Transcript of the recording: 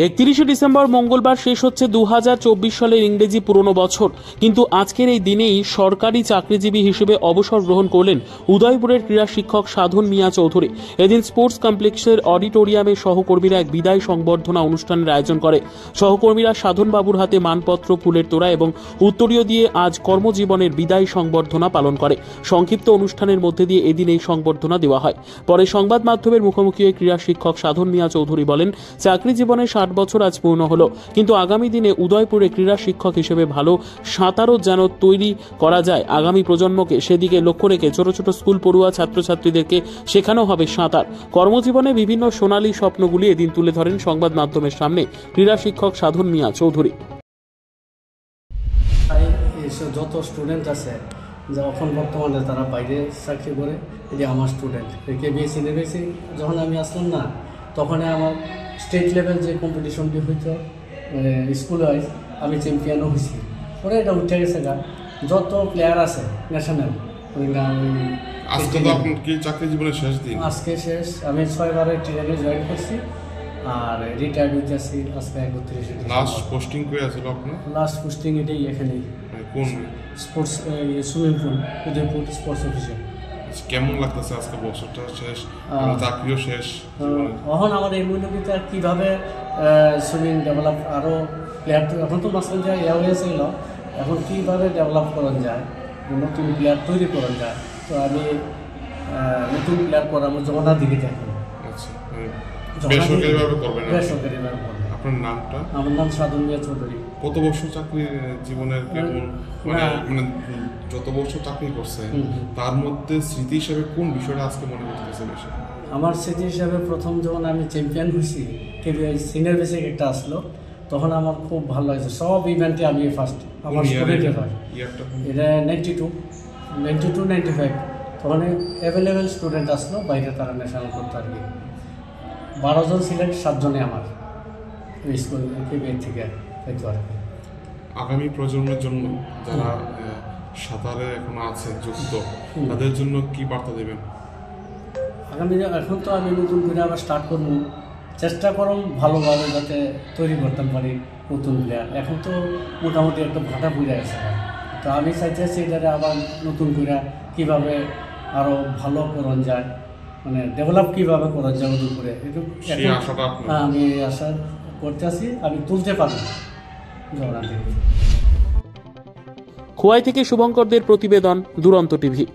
31শে December মঙ্গলবার শেষ হচ্ছে 2024 সালের ইংরেজি পুরনো বছর। কিন্তু আজকের এই দিনেই সরকারি চাকরিজীবী হিসেবে অবসর গ্রহণ করলেন উদয়পুরের ক্রীড়া শিক্ষক সাধন মিয়া চৌধুরী। এদিন স্পোর্টস কমপ্লেক্সের অডিটোরিয়ামে সহকর্মীরা এক বিদায় সংবর্ধনা অনুষ্ঠানের আয়োজন করে। সহকর্মীরা সাধন বাবুর হাতে মানপত্র, ফুলের তোড়া এবং উত্তরীয় দিয়ে আজ কর্মজীবনের বিদায় সংবর্ধনা পালন করে। সংক্ষিপ্ত অনুষ্ঠানের মধ্যে দিয়ে এদিন এই সংবর্ধনা দেওয়া হয়। পরে সংবাদ মাধ্যমের মুখোমুখি ক্রীড়া শিক্ষক সাধন মিয়া চৌধুরী বলেন, চাকরি জীবনে 60 বছর আজ পূর্ণ হলো, কিন্তু আগামী দিনে উদয়পুরে ক্রীড়া শিক্ষক হিসেবে ভালো সাঁতারও যেন তৈরি করা যায় আগামী প্রজন্মকে, সেদিকে লক্ষ্য রেখে ছোট ছোট স্কুল পড়ুয়া ছাত্রছাত্রীদেরকে শেখানো হবে সাঁতার। কর্মজীবনে বিভিন্ন সোনালী স্বপ্নগুলি এদিন তুলে ধরেন সংবাদ মাধ্যমের সামনে ক্রীড়া শিক্ষক সাধন মিয়া চৌধুরী। যত স্টুডেন্ট আছে যখন বর্তমানে তারা বাইরে চাকরি করে, এই যে আমার স্টুডেন্ট কেবিএসসি নেবেছি, যখন আমি আসলাম না তখন আমার স্টেট লেভেল যে কম্পিটিশনটি হইতো স্কুল ওয়াইজ আমি চ্যাম্পিয়নও হয়েছি। পরে এটা উঠে গেছে গা, যত প্লেয়ার আছে ন্যাশনাল। আজকে তো আপনার কি চাকরি জীবনের শেষ দিন? আজকে শেষ। আমি 6 বারে ট্রেনে জয়েন করছি আর রিটায়ার্ড হয়ে যাচ্ছি আজকে 31শে। লাস্ট পোস্টিং কই আছিল আপনার? লাস্ট পোস্টিং এটাই এখানেই। কোন? Sports swimming pool, Udaipur sports অফিসে। কেমন লাগতেছে আজকে বছরটা শেষ, চাকরিও শেষ? এখন আমার এই মূল্যবিতে কীভাবে সুইমিং ডেভেলপ আরও প্লেয়ার, এখন তো মাঝখান যায় ইয়া হয়েছিল, এখন কীভাবে ডেভেলপ করা যায়, নতুন প্লেয়ার তৈরি করা যায়, তো আমি নতুন প্লেয়ার করার জমানা দিকে থাকি। আচ্ছা, বেসরকারিভাবে করবেন? বেসরকারিভাবে করবেন। আপনার নামটা? আমার নাম সাধন মিয়া চৌধুরী। কত বছর চাকরি জীবনের কেমন, মানে যত বছর চাকরি করছেন তার মধ্যে স্মৃতি হিসেবে কোন বিষয়টা আজকে মনে করতেছে বেশি? আমার স্মৃতি হিসাবে প্রথম যখন আমি চ্যাম্পিয়ন হয়েছি, সিনিয়র বেসিক একটা আসলো, তখন আমার খুব ভালো লাগছে। সব ইভেন্টে আমি ফার্স্ট, আমার স্টুডেন্টে ফার্স্ট। এটা 92-95, তখন অ্যাভেলেবেল স্টুডেন্ট আসলো বাইরে, তারা ন্যাশনাল করতে আর কি। 12 জন সিলেক্ট, 7 জনে আমার স্কুল থেকে হয়তো আর কি। আগামী প্রজন্মের জন্য যারা সাঁতারে এখন আছে যুক্ত, তাদের জন্য কি বার্তা দেবেন? আগামী এখন তো আমি নতুন করে আবার স্টার্ট করবো, চেষ্টা করো ভালোভাবে যাতে তৈরি করতে পারি নতুন প্লেয়ার। এখন তো মোটামুটি একটা ভাটা পড়ে গেছে, তো আমি চাইতেছি এটারে আবার নতুন করে কীভাবে আরও ভালো করা যায়, মানে ডেভেলপ কীভাবে করা যায় ওদের করে, একটু আমি আশা করতে আছি আমি তুলতে পারবো। খোয়াই থেকে শুভঙ্করদের প্রতিবেদন, দুরন্ত টিভি।